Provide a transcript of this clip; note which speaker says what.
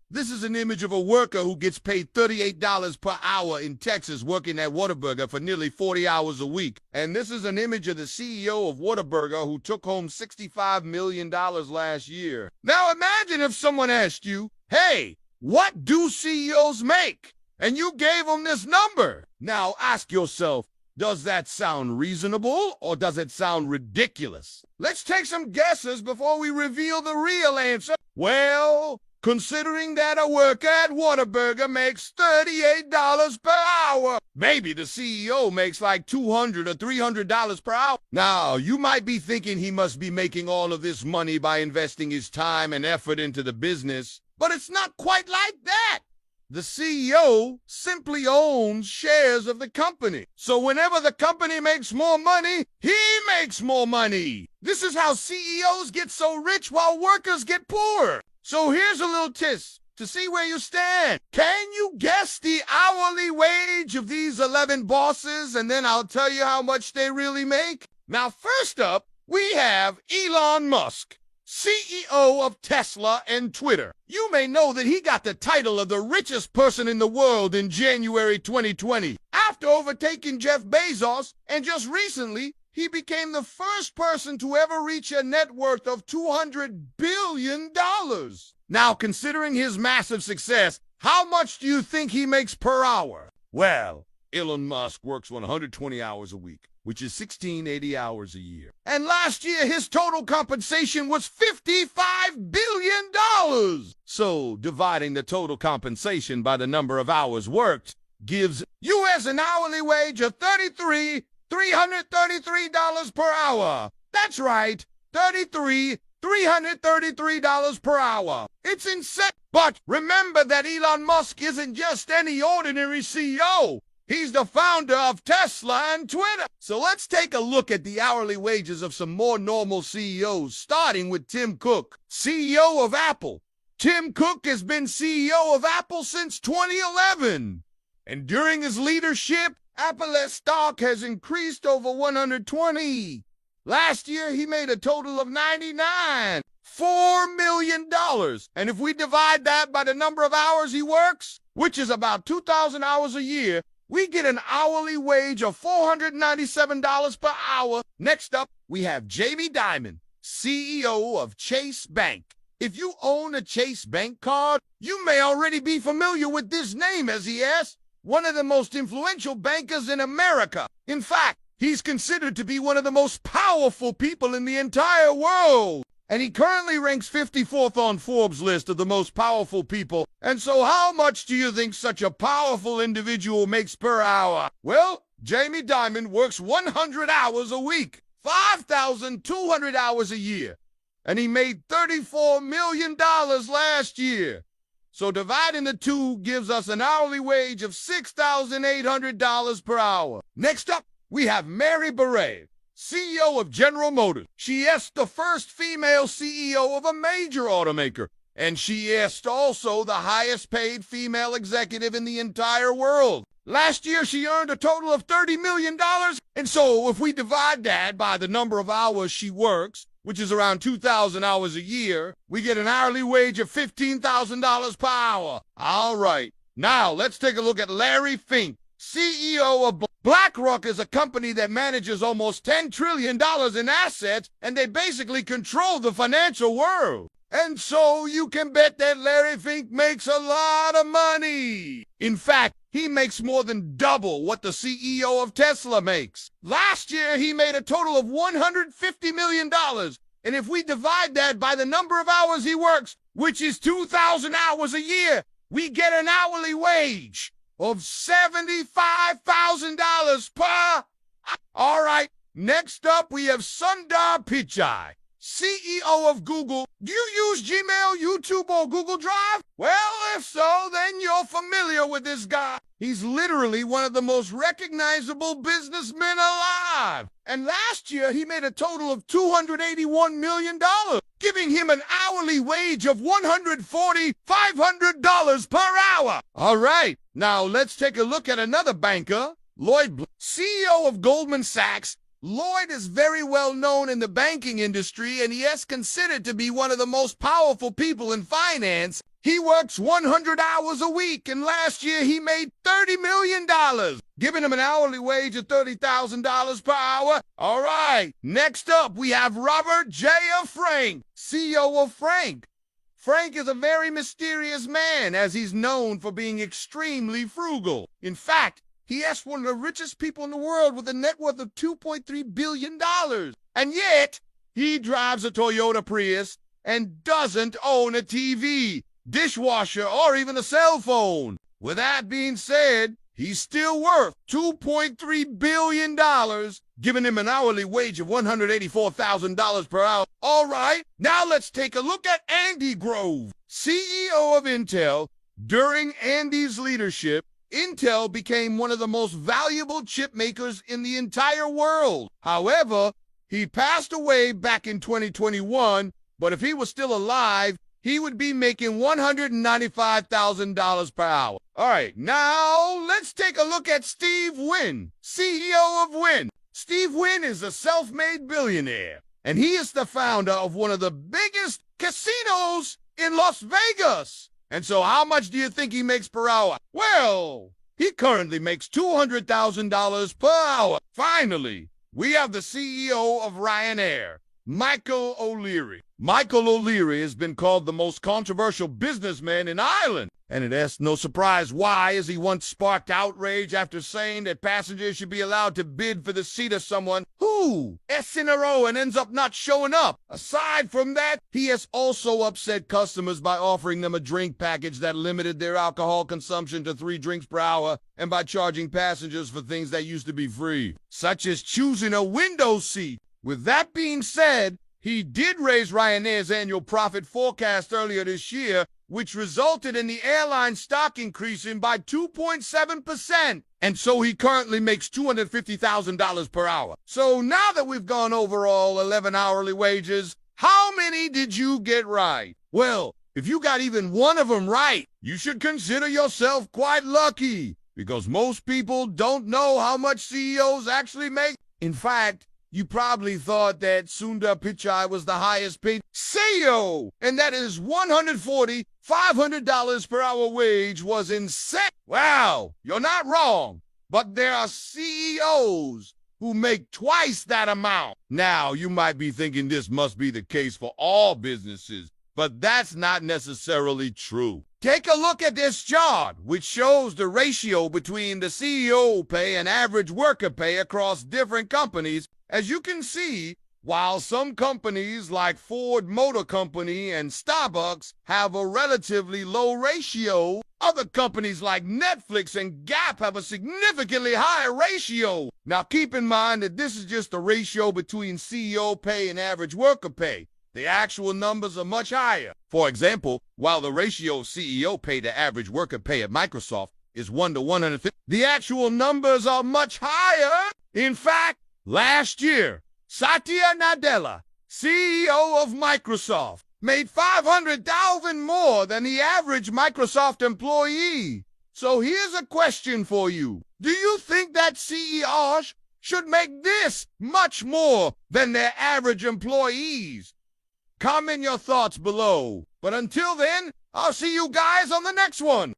Speaker 1: This is an image of a worker who gets paid $38 per hour in Texas working at Whataburger for nearly 40 hours a week. And this is an image of the CEO of Whataburger who took home $65 million last year. Now imagine if someone asked you, hey, what do CEOs make? And you gave them this number. Now ask yourself, does that sound reasonable or does it sound ridiculous? Let's take some guesses before we reveal the real answer. Well, considering that a worker at Whataburger makes $38 per hour, maybe the CEO makes like $200 or $300 per hour. Now, you might be thinking he must be making all of this money by investing his time and effort into the business, but it's not quite like that. The CEO simply owns shares of the company. So whenever the company makes more money, he makes more money. This is how CEOs get so rich while workers get poor. So here's a little test to see where you stand. Can you guess the hourly wage of these 11 bosses, and then I'll tell you how much they really make? Now, first up, we have Elon Musk, CEO of Tesla and Twitter. You may know that he got the title of the richest person in the world in January 2020, after overtaking Jeff Bezos, and just recently, he became the first person to ever reach a net worth of $200 billion. Now, considering his massive success, how much do you think he makes per hour? Well, Elon Musk works 120 hours a week, which is 1,680 hours a year. And last year, his total compensation was $55 billion. So, dividing the total compensation by the number of hours worked gives U.S. an hourly wage of $333 per hour. That's right, $333 per hour. It's insane. But remember that Elon Musk isn't just any ordinary CEO. He's the founder of Tesla and Twitter. So let's take a look at the hourly wages of some more normal CEOs, starting with Tim Cook, CEO of Apple. Tim Cook has been CEO of Apple since 2011. And during his leadership, Apple's stock has increased over 120. Last year, he made a total of $4 million. And if we divide that by the number of hours he works, which is about 2,000 hours a year, we get an hourly wage of $497 per hour. Next up, we have Jamie Dimon, CEO of Chase Bank. If you own a Chase Bank card, you may already be familiar with this name, as he is one of the most influential bankers in America. In fact, he's considered to be one of the most powerful people in the entire world. And he currently ranks 54th on Forbes' list of the most powerful people. And so how much do you think such a powerful individual makes per hour? Well, Jamie Dimon works 100 hours a week, 5,200 hours a year. And he made $34 million last year. So dividing the two gives us an hourly wage of $6,800 per hour. Next up, we have Mary Barra, CEO of General Motors. She is the first female CEO of a major automaker, and she is also the highest paid female executive in the entire world. Last year, she earned a total of $30 million, and so if we divide that by the number of hours she works, which is around 2,000 hours a year, we get an hourly wage of $15,000 per hour. All right, now let's take a look at Larry Fink, CEO of BlackRock. Is a company that manages almost $10 trillion in assets, and they basically control the financial world. And so you can bet that Larry Fink makes a lot of money. In fact, he makes more than double what the CEO of Tesla makes. Last year, he made a total of $150 million. And if we divide that by the number of hours he works, which is 2,000 hours a year, we get an hourly wage of $75,000 per. All right, next up we have Sundar Pichai, CEO of Google. Do you use Gmail, YouTube, or Google Drive? Well, if so, then you're familiar with this guy. He's literally one of the most recognizable businessmen alive. And last year, he made a total of $281 million, giving him an hourly wage of $500 per hour. All right, now let's take a look at another banker, Lloyd, CEO of Goldman Sachs. Lloyd is very well known in the banking industry, and he is considered to be one of the most powerful people in finance. He works 100 hours a week, and last year he made $30 million, giving him an hourly wage of $30,000 per hour. All right, next up, we have Robert J. Frank, CEO of Frank. Frank is a very mysterious man, as he's known for being extremely frugal. In fact, he is one of the richest people in the world with a net worth of $2.3 billion. And yet, he drives a Toyota Prius and doesn't own a TV, dishwasher, or even a cell phone. With that being said, he's still worth $2.3 billion, giving him an hourly wage of $184,000 per hour. All right, now let's take a look at Andy Grove, CEO of Intel. During Andy's leadership, Intel became one of the most valuable chip makers in the entire world. However, he passed away back in 2021, but if he was still alive, he would be making $195,000 per hour. All right, now let's take a look at Steve Wynn, CEO of Wynn. Steve Wynn is a self-made billionaire, and he is the founder of one of the biggest casinos in Las Vegas. And so how much do you think he makes per hour? Well, he currently makes $200,000 per hour. Finally, we have the CEO of Ryanair, Michael O'Leary. Michael O'Leary has been called the most controversial businessman in Ireland, and it is no surprise why, as he once sparked outrage after saying that passengers should be allowed to bid for the seat of someone who is in a row and ends up not showing up. Aside from that, he has also upset customers by offering them a drink package that limited their alcohol consumption to 3 drinks per hour, and by charging passengers for things that used to be free, such as choosing a window seat. With that being said, he did raise Ryanair's annual profit forecast earlier this year, which resulted in the airline stock increasing by 2.7%. And so he currently makes $250,000 per hour. So now that we've gone over all 11 hourly wages, how many did you get right? Well, if you got even one of them right, you should consider yourself quite lucky, because most people don't know how much CEOs actually make. In fact, you probably thought that Sundar Pichai was the highest paid CEO, and that his $500 per hour wage was insane. Wow, you're not wrong, but there are CEOs who make twice that amount. Now, you might be thinking this must be the case for all businesses, but that's not necessarily true. Take a look at this chart, which shows the ratio between the CEO pay and average worker pay across different companies. As you can see, while some companies like Ford Motor Company and Starbucks have a relatively low ratio, other companies like Netflix and Gap have a significantly higher ratio. Now keep in mind that this is just the ratio between CEO pay and average worker pay. The actual numbers are much higher. For example, while the ratio of CEO pay to average worker pay at Microsoft is 1 to 150, the actual numbers are much higher. In fact, last year, Satya Nadella, CEO of Microsoft, made $500,000 more than the average Microsoft employee. So here's a question for you. Do you think that CEOs should make this much more than their average employees? Comment your thoughts below. But until then, I'll see you guys on the next one.